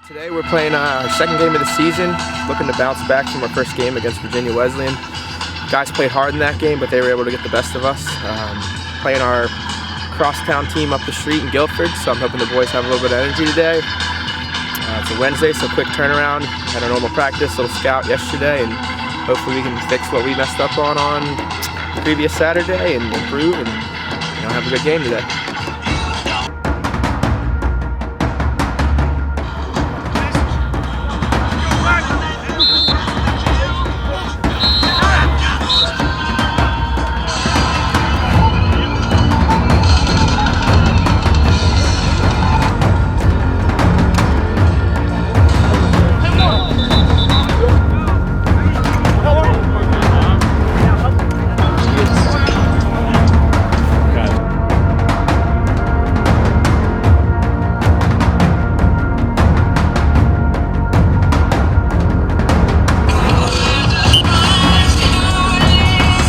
Today we're playing our second game of the season, looking to bounce back from our first game against Virginia Wesleyan. Guys played hard in that game, but they were able to get the best of us. Playing our crosstown team up the street in Guilford, so I'm hoping the boys have a little bit of energy today. It's a Wednesday, so quick turnaround. Had our normal practice, little scout yesterday, and hopefully we can fix what we messed up on the previous Saturday and improve and have a good game today.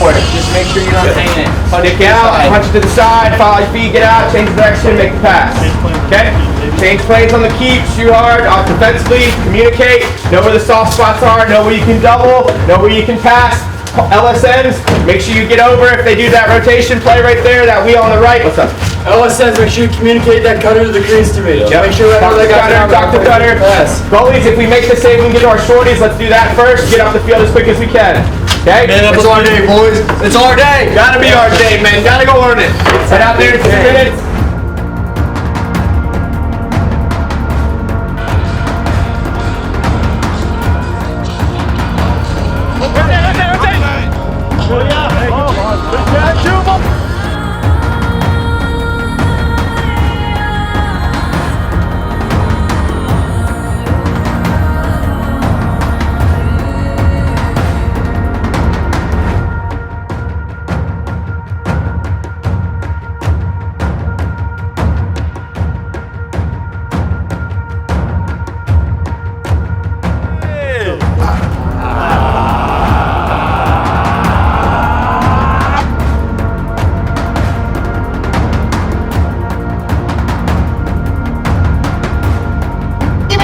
Just make sure you're not hanging it. Stick out, punch it to the side, follow your feet, get out, change direction, make the pass. Okay? Change planes on the keep, shoot hard, off defensively, communicate, know where the soft spots are, know where you can double, know where you can pass. LSNs, make sure you get over if they do that rotation play right there, that wheel on the right. What's up? LSNs, make sure you communicate that cutter to the greens tomato. Yep. Make sure talk to cutter. Pass. Goalies, if we make the save and get to our shorties, let's do that first. Get off the field as quick as we can. Okay? It's our day, boys. It's our day. Gotta be our day, man. Gotta go earn it. Head out there in 2 minutes.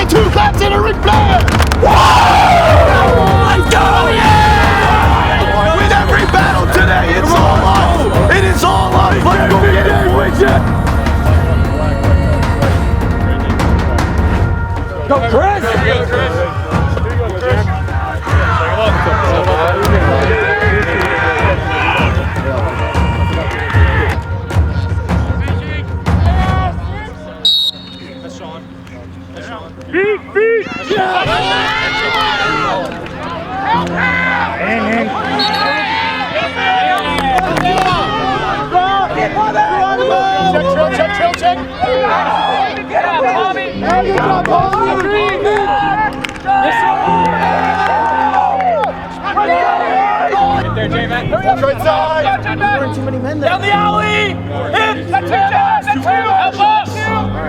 Two claps in a Ric Flair! Let's go! Yeah! With every battle today, it's all life! It is all life! Let's go get it, boys! Go, Chris! Go, Chris! Beat! Check. Get up, Bobby! Good job, Bobby! Get there, J-Man. Right side! There are too many men there. Down the alley! Hit! That's you, J-Man! That's you! Help us!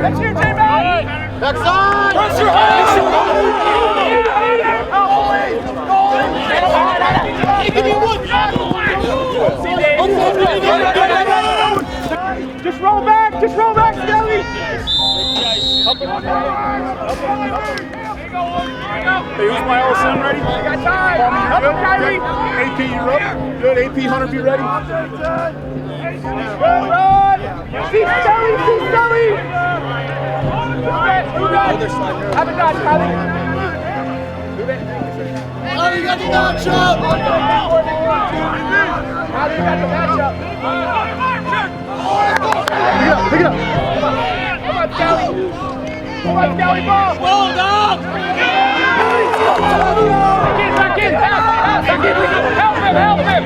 That's you, J-Man! Back side! Press your hands! Give me one! Just roll back, Skelly! Hey, who's my old son ready? I got time! Up, Kyrie! AP, you up? Good, AP Hunter, be ready. Good run! See Skelly! Who got? Have a dodge, Kylie. Oh, you got the matchup! Kylie, you got the matchup. Pick it up. Come on, Skelly, ball. Well done. Back in. Help him.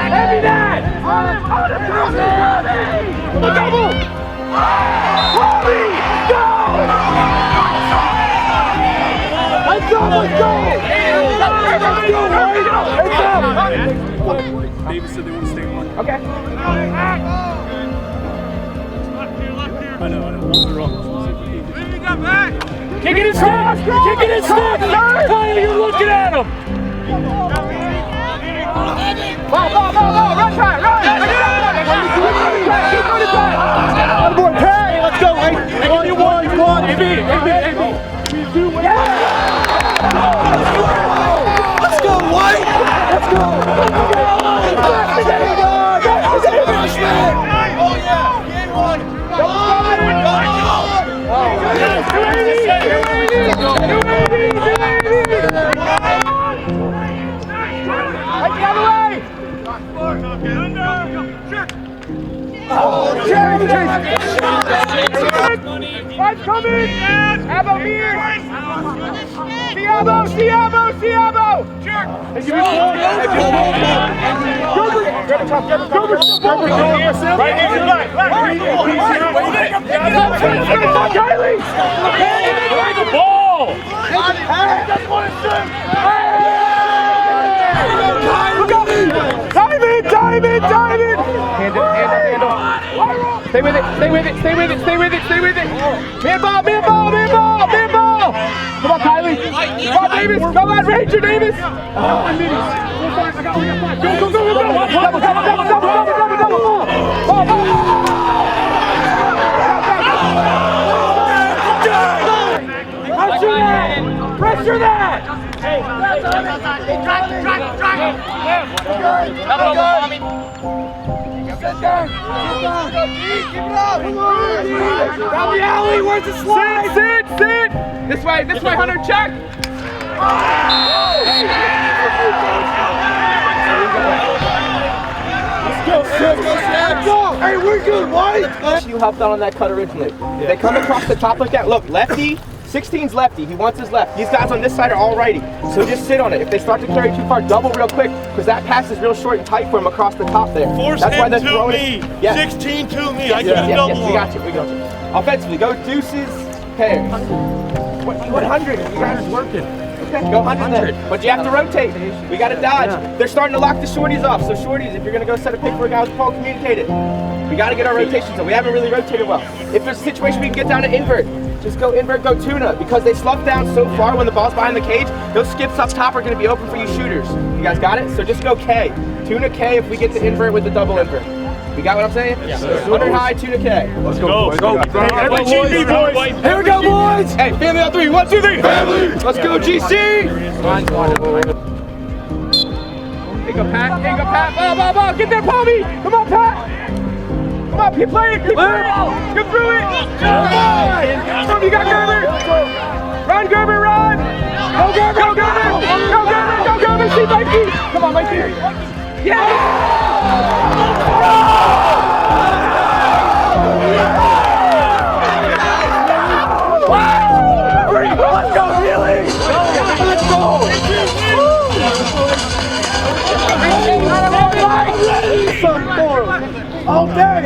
Heavy that. On the double. Holy, go. Let's go. David said they want to stay on. Okay. I know. You got back. Kick it in stick. Kyle, you're looking at him. Ball. Run, Ty. Run. Keep running, Ty. Let's go, Ray. On your one. Line's coming! Abo here! Siabo! Siabo! Siabo! Jerk! Hey, give me the ball! Right here, left! Kylie! The ball! Time it! Hand it! Stay with it! Man ball! Come on, Kylie! Come on, Davis! Come on, Ranger Davis! Go! Pressure that! Hey, drive! Down the alley, where's the slide? Sit! This way, Hunter, check! Let's go! Hey, we're good, White! You helped out on that cut originally. They come across the top like that. Look, lefty. 16's lefty, he wants his left. These guys on this side are all righty, so just sit on it. If they start to carry too far, double real quick, because that pass is real short and tight for him across the top there. Force That's him why they're to throwing me. It. Yes. 16 to me. I Yes, can't double we got you. Offensively, go deuces, pairs. 100, you guys are working. Okay, go 100 then. But you have to rotate. We got to dodge. They're starting to lock the shorties off, so shorties, if you're going to go set a pick for a guy with Paul, communicate it. We got to get our rotations, so we haven't really rotated well. If there's a situation we can get down to invert, just go invert, go tuna, because they slough down so far when the ball's behind the cage, those skips up top are going to be open for you shooters. You guys got it? So just go K. Tuna K if we get to invert with the double invert. You got what I'm saying? Yeah. 100 high, tuna K. Let's go. Every GC, boys. Here we go, boys. Hey, family on 3. 1, 2, 3. Family. Let's go, GC. Take a Pat. Ball. Get there, Pommy. Come on, Pat. Come on, keep playing. Get through it. Come on, you got Gerber. Run, Gerber, run. Go, Gerber. See Mikey. Come on, Mikey. Yeah. Let's go, really. Let's go. All day!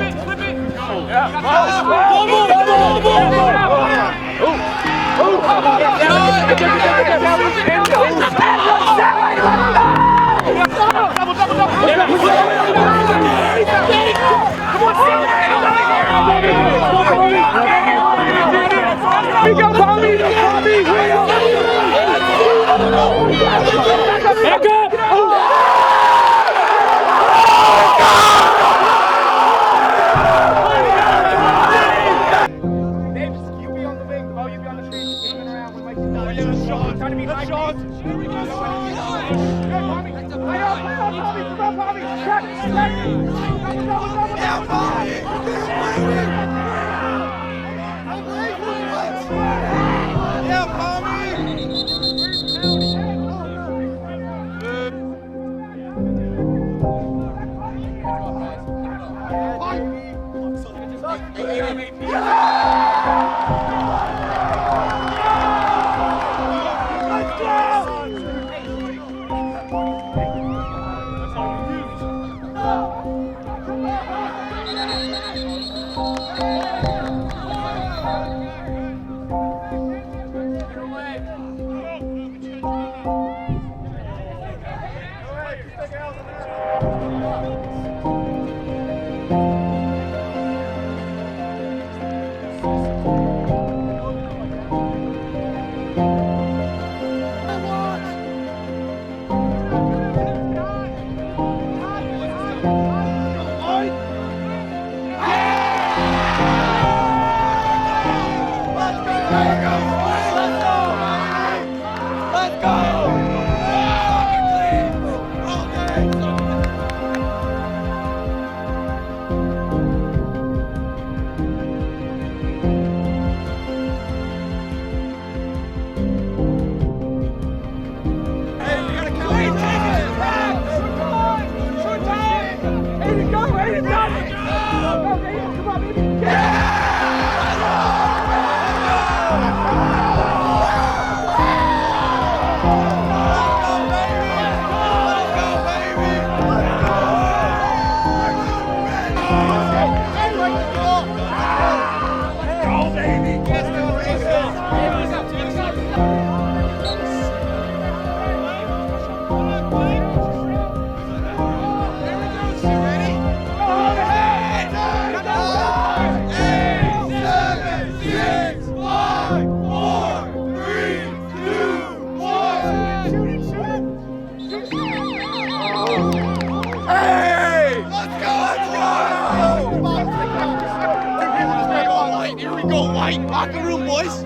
We go, Bobby! Back up! go, White. Locker room, boys.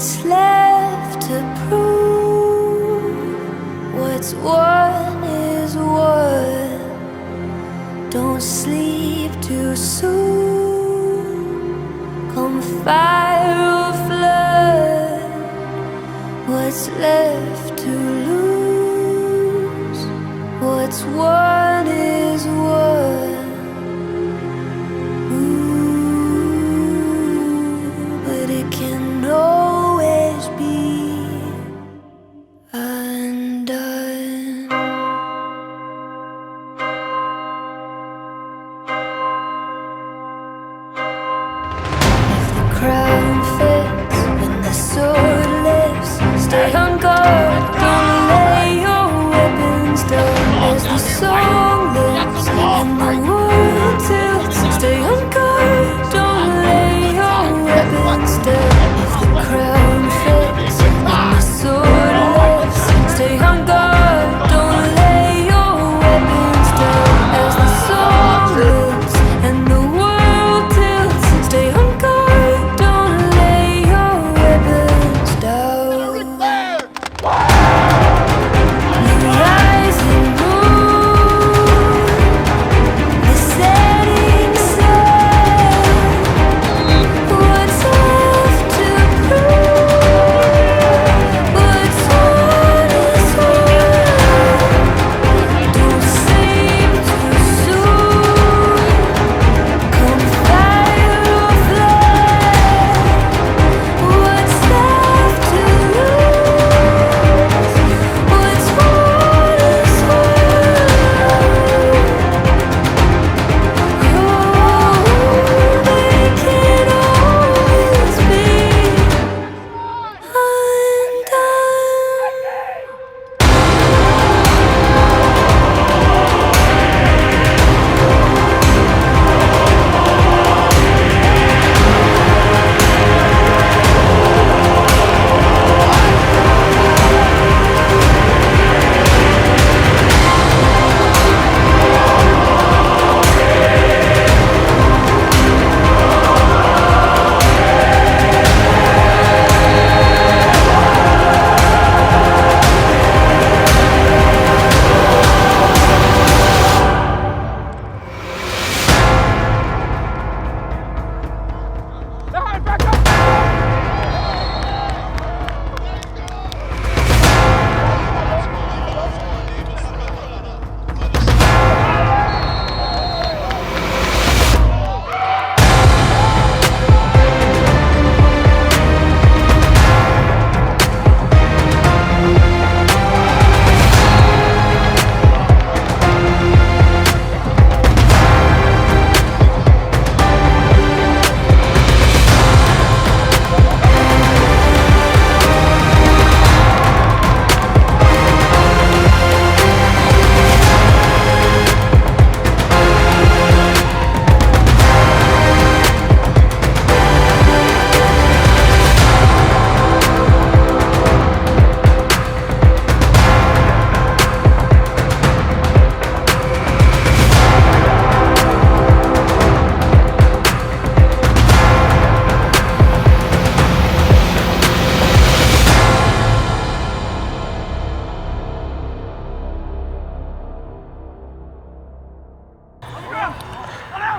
What's left to prove? What's won is won. Don't sleep too soon. come fire or flood, what's left to lose? What's won is won. Ooh, but it can always be undone. If the crown fits and the sword lifts, stay on guard, don't lay your weapons down. As the song lives and the world tilts, stay on guard, don't lay your weapons down. If the crown fits and the sword lifts, stay on guard, don't lay your weapons down. As the song lives and the world tilts, stay on guard, don't lay your weapons down. The rising moon, the setting sun, what's left to prove? What's won is won. Don't sleep too soon. Come fire or flood, what's left to lose? What's won is won. Oh, they can always be undone.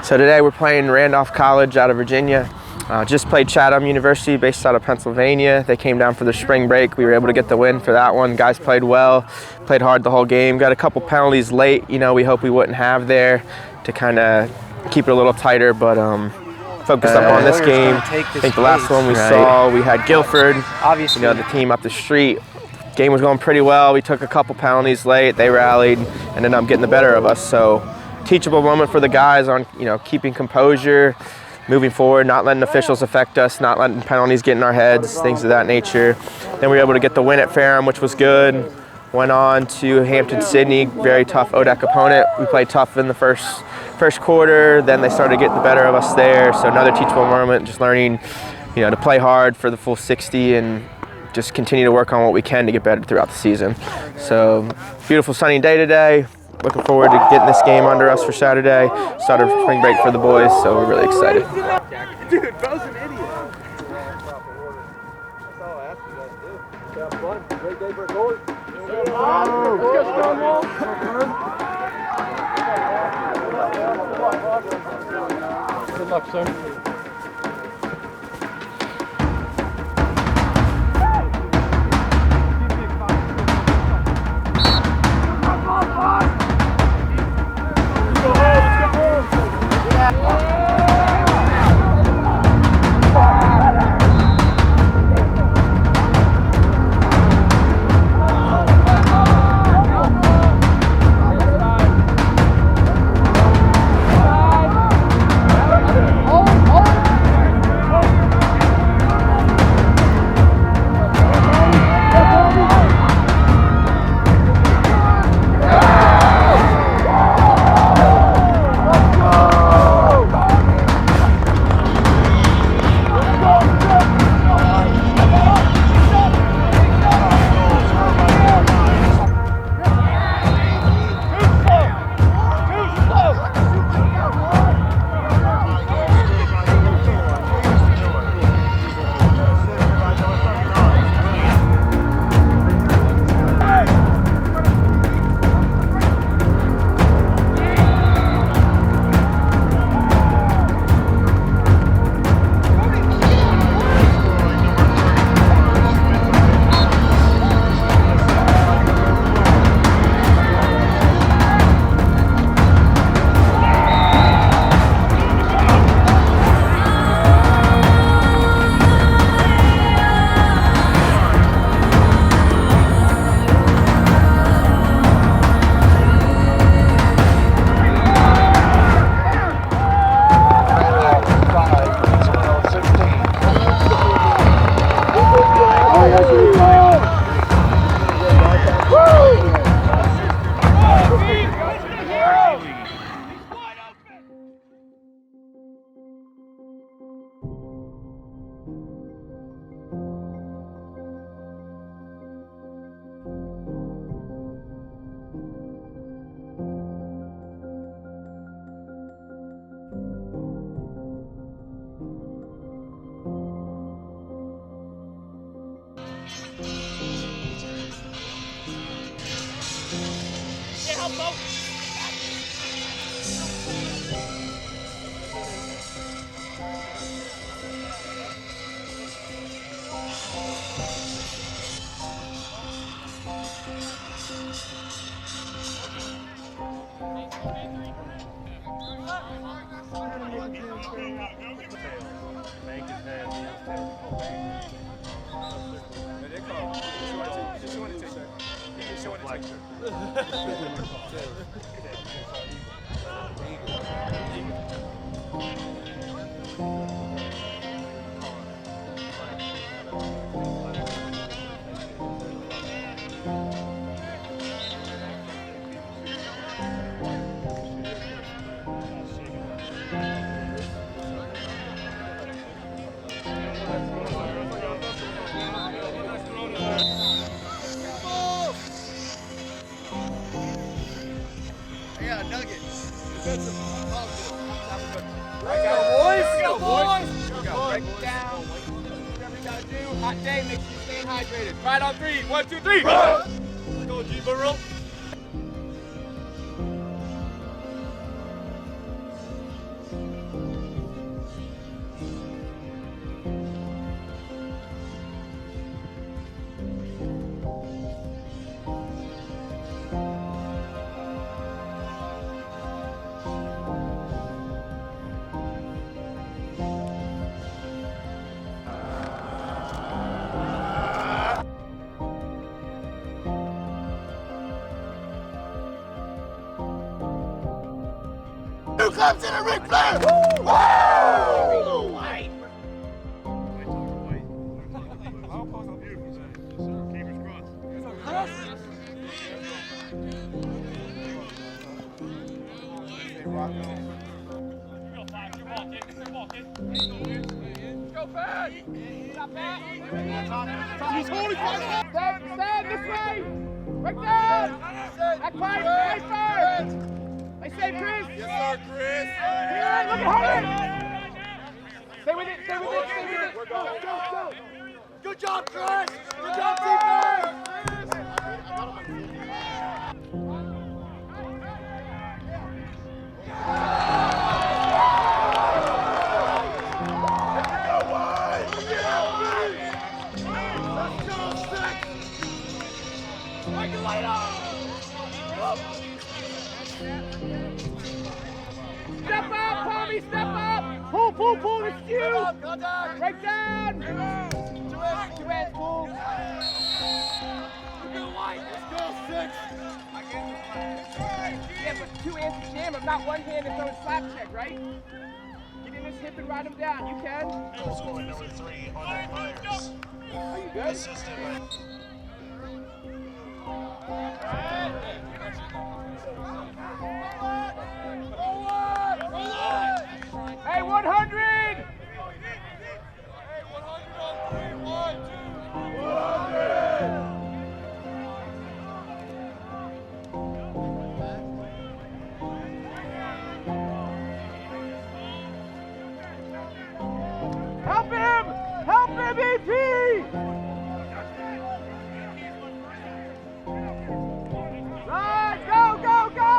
So today we're playing Randolph College out of Virginia. Just played Chatham University based out of Pennsylvania. They came down for their spring break. We were able to get the win for that one. Guys played well, played hard the whole game. Got a couple penalties late, we hope we wouldn't have there to kind of keep it a little tighter, but focused up on this game. I think the last one we saw, we had Guilford, obviously, the team up the street. Game was going pretty well. We took a couple penalties late. They rallied and ended up getting the better of us. So teachable moment for the guys on, keeping composure, moving forward, not letting officials affect us, not letting penalties get in our heads, things of that nature. Then we were able to get the win at Ferrum, which was good. Went on to Hampton-Sydney, very tough ODAC opponent. We played tough in the first quarter, then they started getting the better of us there. So another teachable moment, just learning, to play hard for the full 60 and just continue to work on what we can to get better throughout the season. So beautiful sunny day today. Looking forward to getting this game under us for Saturday. Start of spring break for the boys, so we're really excited. Dude, Bo's an idiot. Great day for a goalie. Let's go, Stonewall. Good luck, sir. Hot day, make sure you stay hydrated. Right on three. 1, 2, 3. Go, Greensboro. Who comes in a Ric Flair? Woo! Go back! Stop back! He's holding fast! Stand this way! Right there! Back five! First! I say Chris! Yes, sir, Chris. Yeah, look at Harden! Stay with it! Stay with it! Stay with it! Go, go, go! Good job, Chris. Good job, defense. Step up, Tommy! pull, it's you. Right down. Two hands, pull. Let's go, 6. Yeah, but 2 hands to jam him, not 1 hand and throw a slap check, right? Get in his hip and ride him down. You can. Goal scorer number 3 on the Myers. Are you good? Assisted by Hey, 100! Hey, 100 on 3. 1, 2, 100! Help him! Help him, EP! Right, go, go, go!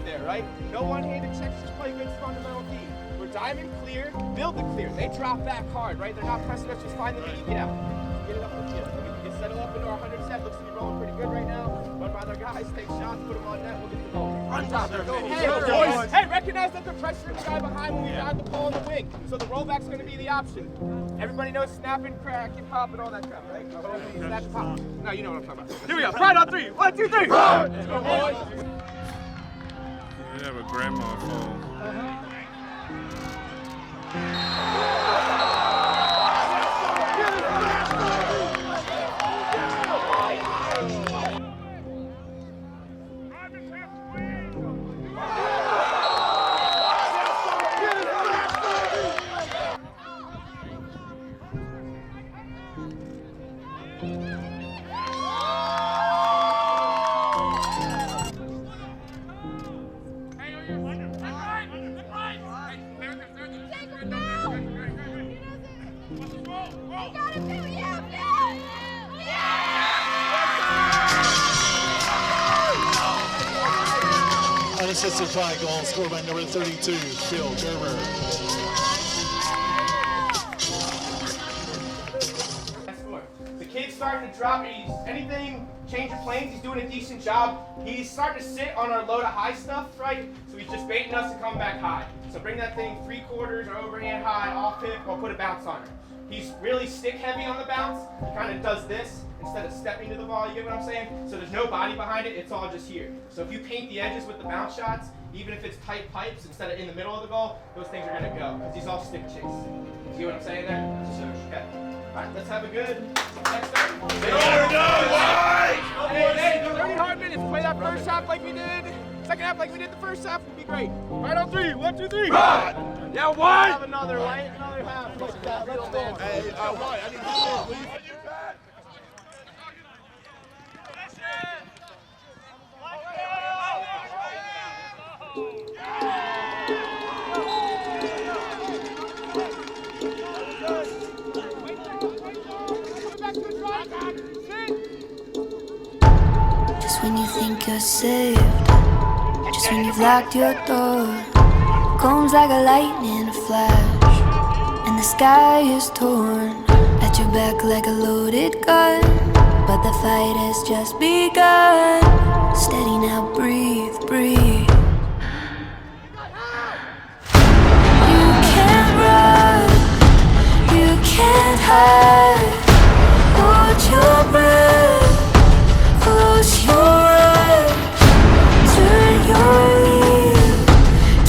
There, right? No one-handed checks, just play good fundamental D. We're diamond clear, build the clear. They drop back hard, right? They're not pressing us, just find the lead, get out. Get it up the field. We can settle up into our 100 set. Looks to be rolling pretty good right now. Run by their guys, take shots, put them on net, we'll get the goal. Run top there, go. Hey, recognize that they're pressuring the guy behind when we drive the ball in the wing. So the rollback's going to be the option. Everybody knows snap and crack and pop and all that crap, right? Snap and pop. Now you know what I'm talking about. Here we go. Right on 3. 1, 2, 3. Run! Let's go, boys. We have a grandma phone. Unassisted fly goal scored by number 32, Phil Gerber. The kid's starting to drop. Anything, change of planes, he's doing a decent job. He's starting to sit on our low to high stuff, right? So he's just baiting us to come back high. So bring that thing 3/4 or overhand high, off hip, or put a bounce on her. He's really stick heavy on the bounce. He kind of does this instead of stepping to the ball, you get what I'm saying? So there's no body behind it, it's all just here. So if you paint the edges with the bounce shots, even if it's tight pipes instead of in the middle of the goal, those things are gonna go, because he's all stick chase. See what I'm saying there? So, okay. All right, let's have a good next time. Hey, 30 hard minutes. Play that first half like we did. Second half like we did the first half would be great. Right on 3. 1, 2, 3. Run! Yeah, 1! Have another, right? Another half. Let's go. Hey, Ryan, I need to please. Just when you think you're saved, just when you've locked your door, comes like a lightning flash, and the sky is torn at your back like a loaded gun. But the fight has just begun. Steady now, breathe, breathe. You can't run, you can't hide. Hold your breath, close your eyes, turn your ear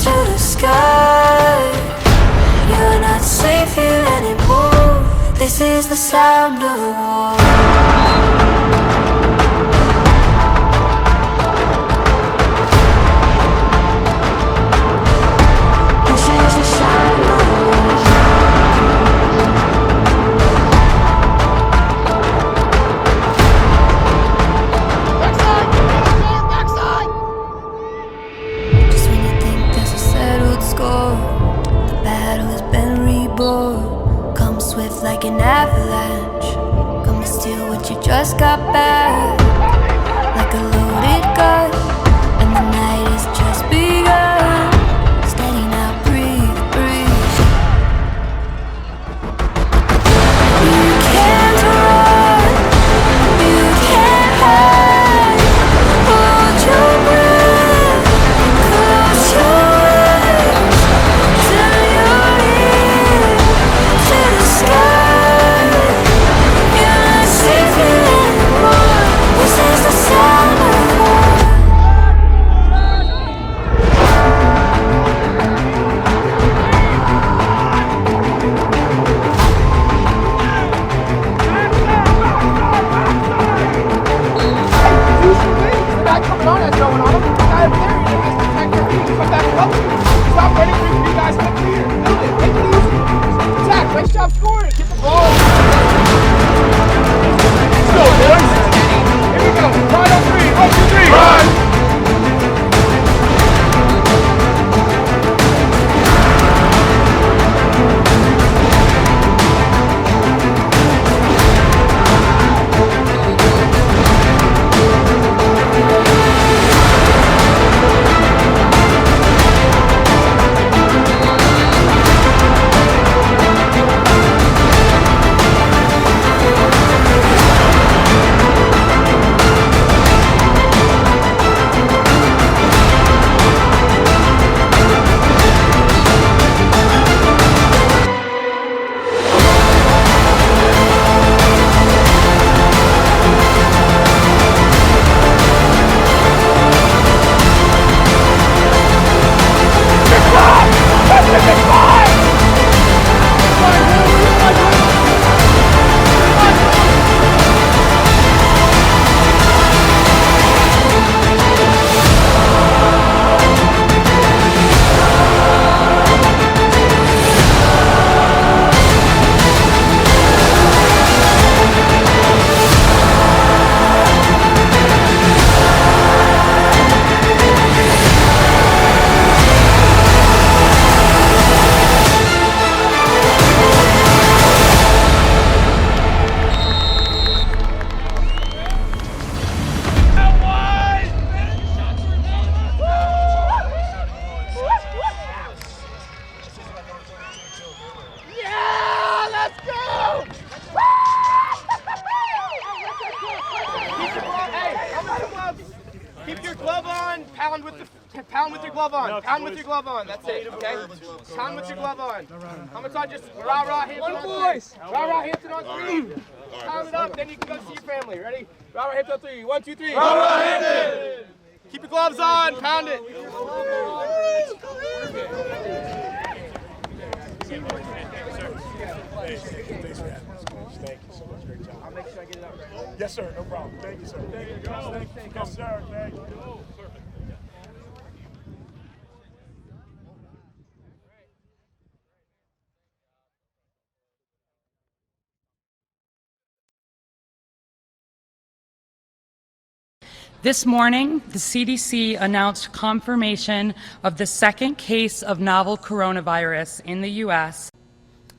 to the sky. You're not safe here anymore. This is the sound of war. This is the sound of war. you just got back, like a loaded gun, and the night has just begun. Steady now, breathe, breathe. You can't run, you can't hide. Hold your breath, close your eyes, till you're in to the sky. You're not safe anymore. This is the sound of war. Nice job scoring. Get the ball. Let's go, boys. Here we go. Ride on three. 1, 2, 3. Run. Keep your glove on. Pound with your glove on. Pound with your glove on. That's it. Okay. Pound with your glove on. How much on? Just rah Hampton on three. Rah Hampton on three. Pound it up. Then you can go see your family. Ready? Rah Hampton on three. 1, 2, 3. Rah Hampton. Keep your gloves on. Pound it. Thank you so much. Great job. I'll make sure I get it out right. Yes, sir. No problem. Thank you, sir. Thank you. Yes, sir. Thank you. This morning, the CDC announced confirmation of the second case of novel coronavirus in the U.S.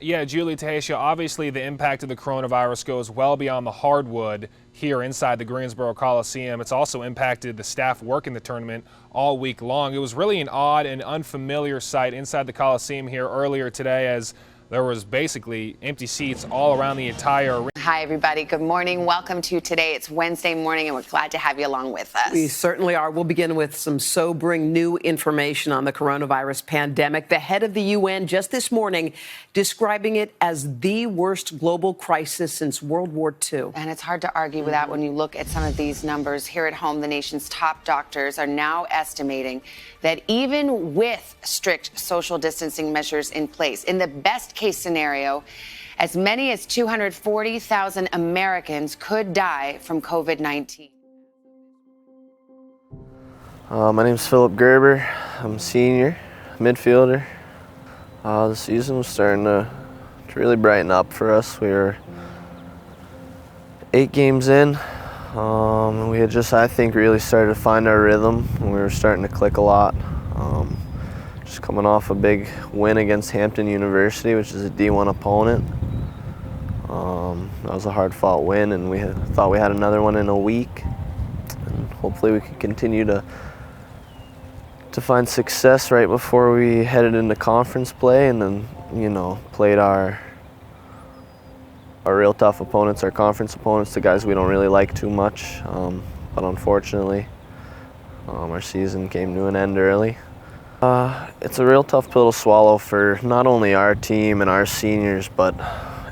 Yeah, Julie, Tahisha, obviously the impact of the coronavirus goes well beyond the hardwood here inside the Greensboro Coliseum. It's also impacted the staff working the tournament all week long. It was really an odd and unfamiliar sight inside the Coliseum here earlier today, as there was basically empty seats all around the entire arena. Hi, everybody. Good morning. Welcome to Today. It's Wednesday morning, and we're glad to have you along with us. We certainly are. We'll begin with some sobering new information on the coronavirus pandemic. The head of the UN just this morning describing it as the worst global crisis since World War II. And it's hard to argue with that when you look at some of these numbers. Here at home, the nation's top doctors are now estimating that even with strict social distancing measures in place, in the best case scenario, as many as 240,000 Americans could die from COVID-19. My name's Philip Gerber. I'm a senior midfielder. The season was starting to really brighten up for us. We were 8 games in. And we had just, I think, really started to find our rhythm. We were starting to click a lot. Just coming off a big win against Hampton University, which is a D1 opponent. That was a hard-fought win, and we thought we had another one in a week. And hopefully we can continue to find success right before we headed into conference play, and then, you know, played our real tough opponents, our conference opponents, the guys we don't really like too much. But unfortunately, our season came to an end early. It's a real tough pill to swallow for not only our team and our seniors, but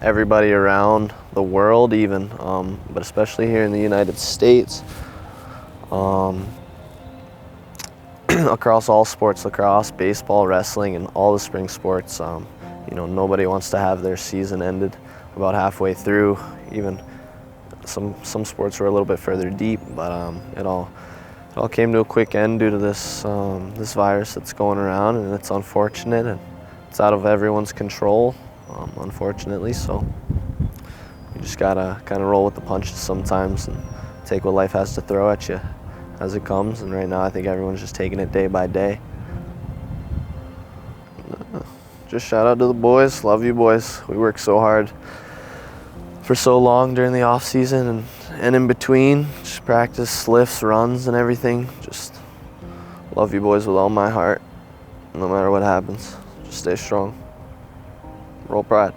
everybody around the world even, but especially here in the United States. Across all sports, lacrosse, baseball, wrestling, and all the spring sports, you know, nobody wants to have their season ended about halfway through. Even some sports were a little bit further deep, but it all came to a quick end due to this this virus that's going around, and it's unfortunate, and it's out of everyone's control, unfortunately. So you just gotta kind of roll with the punches sometimes and take what life has to throw at you as it comes. And right now, I think everyone's just taking it day by day. Just shout out to the boys. Love you, boys. We work so hard for so long during the off season and in between. Just practice, lifts, runs, and everything. Just love you boys with all my heart. No matter what happens, just stay strong. Roll Pride.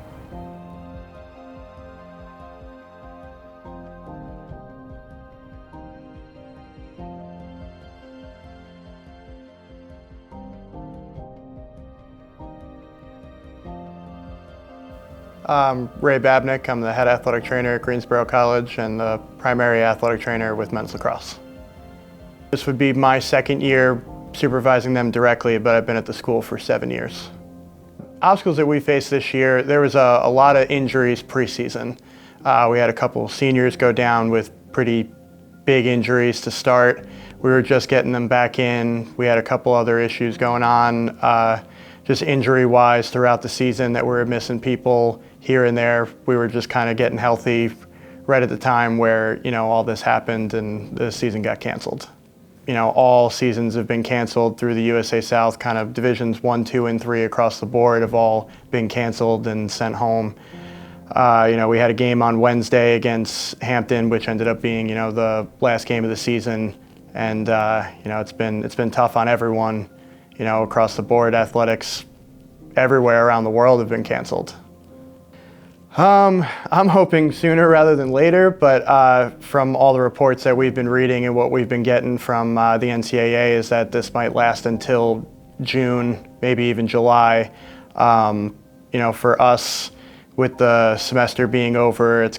I'm Ray Babnick. I'm the head athletic trainer at Greensboro College and the primary athletic trainer with men's lacrosse. This would be my second year supervising them directly, but I've been at the school for 7 years. Obstacles that we faced this year, there was a lot of injuries preseason. We had a couple seniors go down with pretty big injuries to start. We were just getting them back in. We had a couple other issues going on, just injury-wise throughout the season, that we were missing people here and there. We were just kind of getting healthy right at the time where, you know, all this happened and the season got canceled. You know, all seasons have been canceled through the USA South. Kind of divisions 1, 2, and 3 across the board have all been canceled and sent home. You know, we had a game on Wednesday against Hampton, which ended up being, you know, the last game of the season. And you know, it's been tough on everyone. You know, across the board, athletics everywhere around the world have been canceled. I'm hoping sooner rather than later, but from all the reports that we've been reading and what we've been getting from the NCAA is that this might last until June, maybe even July. You know, for us, with the semester being over, it's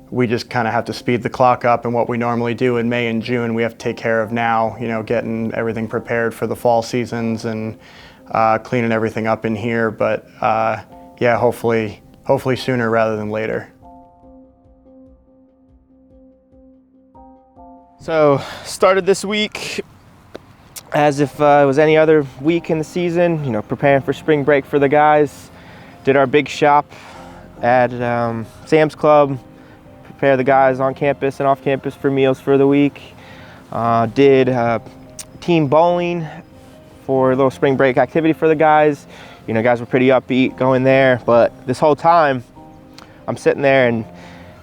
we just kind of have to speed the clock up, and what we normally do in May and June, we have to take care of now, you know, getting everything prepared for the fall seasons and cleaning everything up in here. But yeah, hopefully sooner rather than later. So started this week as if it was any other week in the season, you know, preparing for spring break for the guys. Did our big shop at Sam's Club, prepare the guys on campus and off campus for meals for the week. Did team bowling for a little spring break activity for the guys. You know, guys were pretty upbeat going there, but this whole time I'm sitting there and,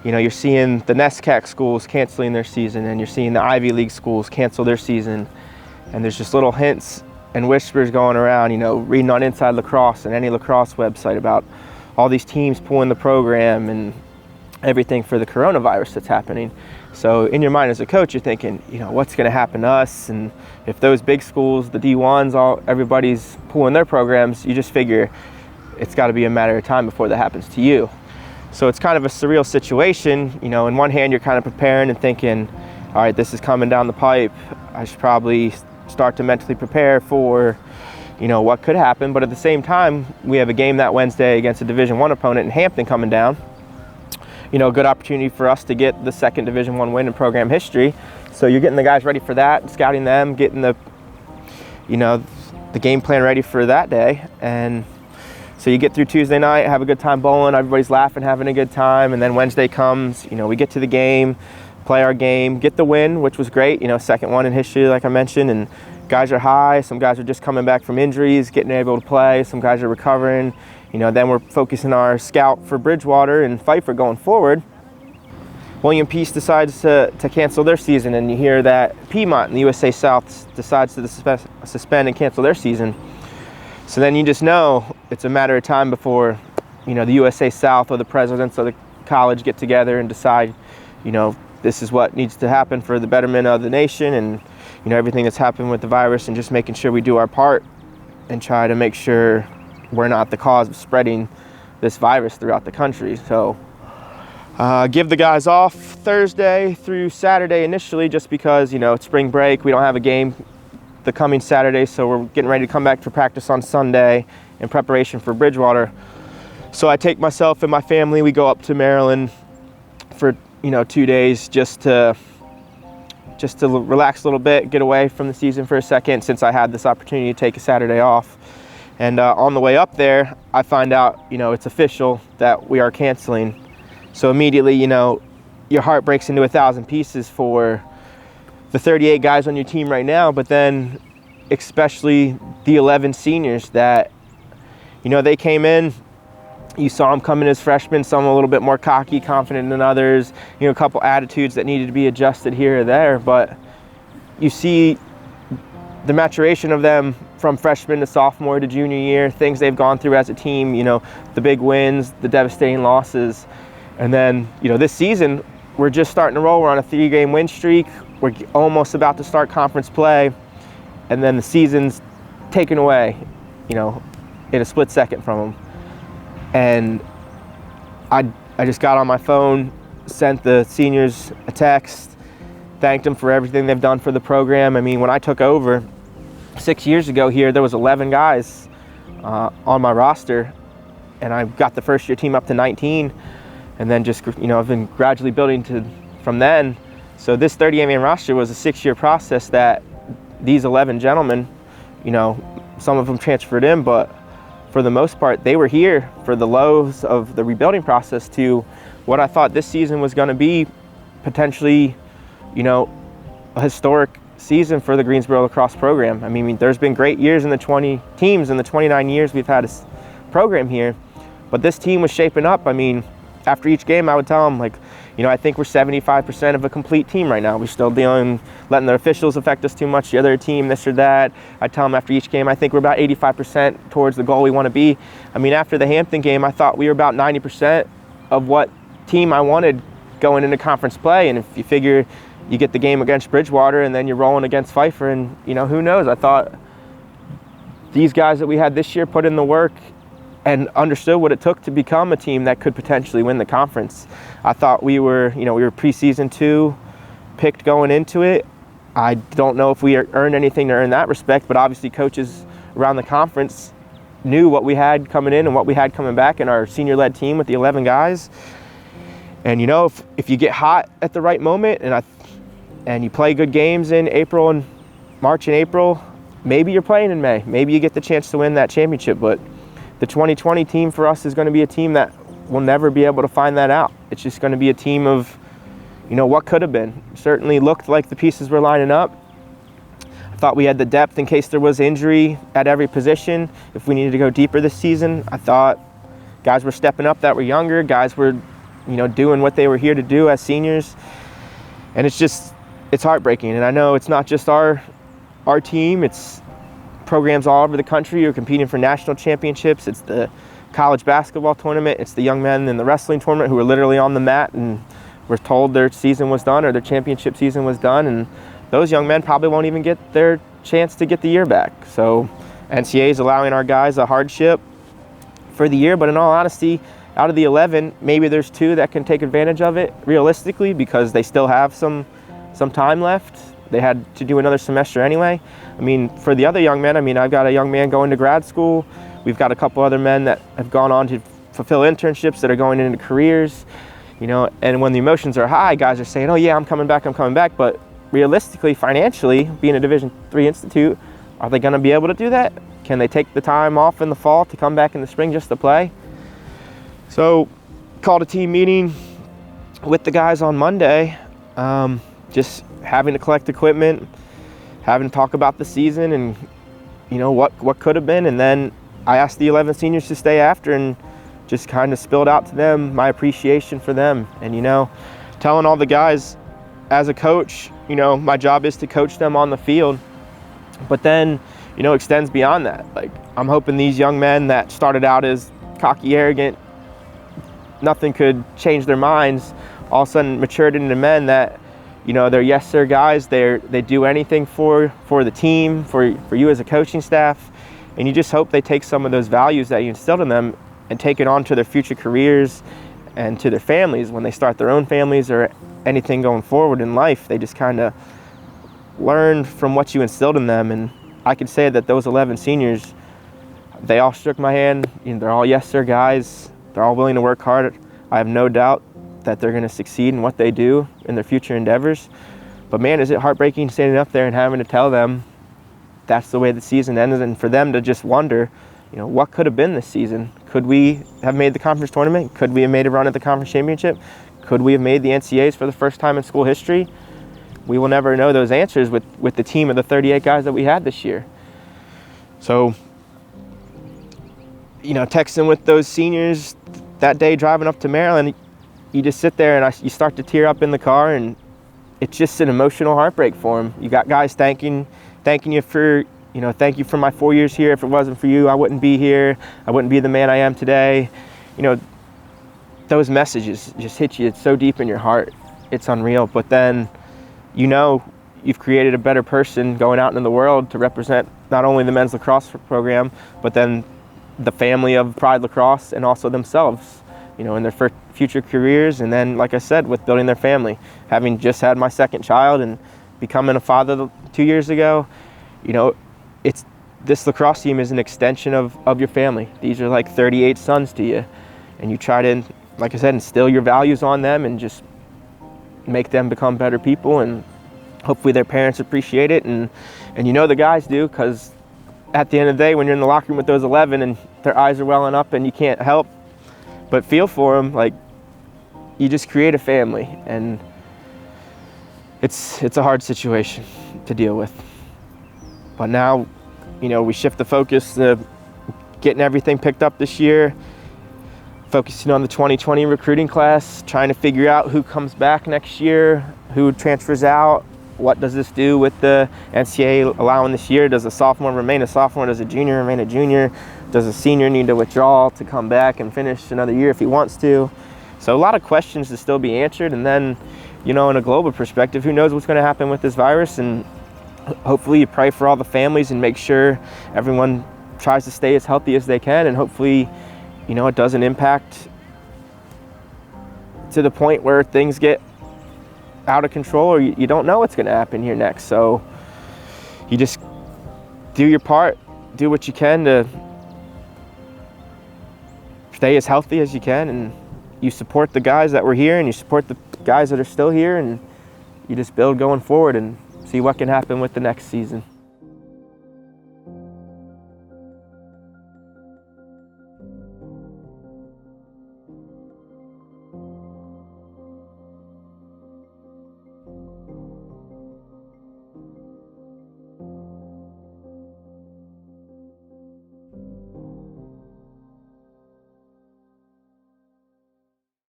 you know, you're seeing the NESCAC schools canceling their season, and you're seeing the Ivy League schools cancel their season. And there's just little hints and whispers going around, you know, reading on Inside Lacrosse and any lacrosse website about all these teams pulling the program and everything for the coronavirus that's happening. So in your mind as a coach, you're thinking, you know, what's going to happen to us? And if those big schools, the D1s, everybody's pulling their programs, you just figure it's got to be a matter of time before that happens to you. So it's kind of a surreal situation. You know, in one hand, you're kind of preparing and thinking, all right, this is coming down the pipe. I should probably start to mentally prepare for, you know, what could happen. But at the same time, we have a game that Wednesday against a Division I opponent in Hampton coming down. You know, a good opportunity for us to get the second Division I win in program history. So you're getting the guys ready for that, scouting them, getting the, you know, the game plan ready for that day. And so you get through Tuesday night, have a good time bowling, everybody's laughing, having a good time. And then Wednesday comes, you know, we get to the game, play our game, get the win, which was great, you know, second one in history, like I mentioned. And guys are high, some guys are just coming back from injuries, getting able to play, some guys are recovering. then we're focusing our scout for Bridgewater and Pfeiffer going forward. William Peace decides to cancel their season, and you hear that Piedmont and the USA South decides to suspend and cancel their season. So then you just know it's a matter of time before, the USA South or the presidents of the college get together and decide, this is what needs to happen for the betterment of the nation and, everything that's happened with the virus, and just making sure we do our part and try to make sure we're not the cause of spreading this virus throughout the country. So give the guys off Thursday through Saturday initially, just because, it's spring break. We don't have a game the coming Saturday, so we're getting ready to come back for practice on Sunday in preparation for Bridgewater. So I take myself and my family, we go up to Maryland for, 2 days just to relax a little bit, get away from the season for a second, since I had this opportunity to take a Saturday off. And on the way up there, I find out, it's official that we are canceling. So immediately, your heart breaks into 1,000 pieces for the 38 guys on your team right now, but then especially the 11 seniors that, they came in, you saw them coming as freshmen, some a little bit more cocky, confident than others, a couple attitudes that needed to be adjusted here or there, but you see the maturation of them from freshman to sophomore to junior year, things they've gone through as a team, the big wins, the devastating losses. And then, this season, we're just starting to roll. We're on a 3-game win streak. We're almost about to start conference play. And then the season's taken away, in a split second from them. And I just got on my phone, sent the seniors a text, thanked them for everything they've done for the program. I mean, when I took over 6 years ago here, there was 11 guys on my roster, and I got the first-year team up to 19. And then just, I've been gradually building from then. So this 38-man roster was a 6-year process that these 11 gentlemen, some of them transferred in, but for the most part, they were here for the lows of the rebuilding process to what I thought this season was going to be potentially, a historic season for the Greensboro Lacrosse program. I mean, there's been great years in the 20 teams in the 29 years we've had a program here, but this team was shaping up. I mean, after each game, I would tell them, I think we're 75% of a complete team right now. We're still letting the officials affect us too much, the other team, this or that. I tell them after each game, I think we're about 85% towards the goal we want to be. I mean, after the Hampton game, I thought we were about 90% of what team I wanted going into conference play. And if you figure you get the game against Bridgewater and then you're rolling against Pfeiffer, and, who knows? I thought these guys that we had this year put in the work and understood what it took to become a team that could potentially win the conference. I thought we were preseason 2 picked going into it. I don't know if we earned anything to earn that respect, but obviously coaches around the conference knew what we had coming in and what we had coming back in our senior-led team with the 11 guys. And if you get hot at the right moment and you play good games in March and April, maybe you're playing in May. Maybe you get the chance to win that championship, but the 2020 team for us is going to be a team that will never be able to find that out. It's just going to be a team of, what could have been. Certainly looked like the pieces were lining up. I thought we had the depth in case there was injury at every position. If we needed to go deeper this season, I thought guys were stepping up that were younger. Guys were, doing what they were here to do as seniors. And it's heartbreaking. And I know it's not just our team. It's programs all over the country who are competing for national championships. It's the college basketball tournament. It's the young men in the wrestling tournament who are literally on the mat and were told their season was done or their championship season was done. And those young men probably won't even get their chance to get the year back. So NCAA is allowing our guys a hardship for the year, but in all honesty, out of the 11, maybe there's 2 that can take advantage of it realistically because they still have some time left. They had to do another semester anyway. I mean, for the other young men, I've got a young man going to grad school. We've got a couple other men that have gone on to fulfill internships that are going into careers, and when the emotions are high, guys are saying, oh yeah, I'm coming back. But realistically, financially, being a Division III institute, are they going to be able to do that? Can they take the time off in the fall to come back in the spring just to play? So called a team meeting with the guys on Monday, just having to collect equipment, having to talk about the season and what could have been, and then I asked the 11 seniors to stay after and just kind of spilled out to them my appreciation for them. And, you know, telling all the guys, as a coach, you know, my job is to coach them on the field, but then, you know, extends beyond that. Like, I'm hoping these young men that started out as cocky, arrogant, nothing could change their minds, all of a sudden matured into men that, you know, they're yes sir guys. They do anything for the team, for you as a coaching staff, and you just hope they take some of those values that you instilled in them and take it on to their future careers and to their families when they start their own families or anything going forward in life. They just kind of learn from what you instilled in them. And I can say that those 11 seniors, they all shook my hand. You know, they're all yes sir guys. They're all willing to work hard. I have no doubt that they're going to succeed in what they do in their future endeavors. But man, is it heartbreaking standing up there and having to tell them that's the way the season ended, and for them to just wonder, you know, what could have been this season? Could we have made the conference tournament? Could we have made a run at the conference championship? Could we have made the NCAAs for the first time in school history? We will never know those answers with the team of the 38 guys that we had this year. So, you know, texting with those seniors that day driving up to Maryland, you just sit there and you start to tear up in the car, and it's just an emotional heartbreak for them. You got guys thanking you for, you know, thank you for my 4 years here. If it wasn't for you, I wouldn't be here. I wouldn't be the man I am today. You know, those messages just hit you. It's so deep in your heart. It's unreal. But then, you know, you've created a better person going out into the world to represent not only the men's lacrosse program, but then the family of Pride Lacrosse and also themselves, you know, in their future careers. And then, like I said, with building their family, having just had my second child and becoming a father 2 years ago, you know, this lacrosse team is an extension of your family. These are like 38 sons to you, and you try to, like I said, instill your values on them and just make them become better people, and hopefully their parents appreciate it, and you know the guys do, because at the end of the day, when you're in the locker room with those 11 and their eyes are welling up and you can't help but feel for them, like, you just create a family, and it's a hard situation to deal with. But now, you know, we shift the focus to getting everything picked up this year, focusing on the 2020 recruiting class, trying to figure out who comes back next year, who transfers out, what does this do with the NCAA allowing this year? Does a sophomore remain a sophomore? Does a junior remain a junior? Does a senior need to withdraw to come back and finish another year if he wants to? So a lot of questions to still be answered. And then, you know, in a global perspective, who knows what's going to happen with this virus? And hopefully you pray for all the families and make sure everyone tries to stay as healthy as they can. And hopefully, you know, it doesn't impact to the point where things get out of control, or you don't know what's going to happen here next. So you just do your part, do what you can to stay as healthy as you can, and you support the guys that were here and you support the guys that are still here, and you just build going forward and see what can happen with the next season.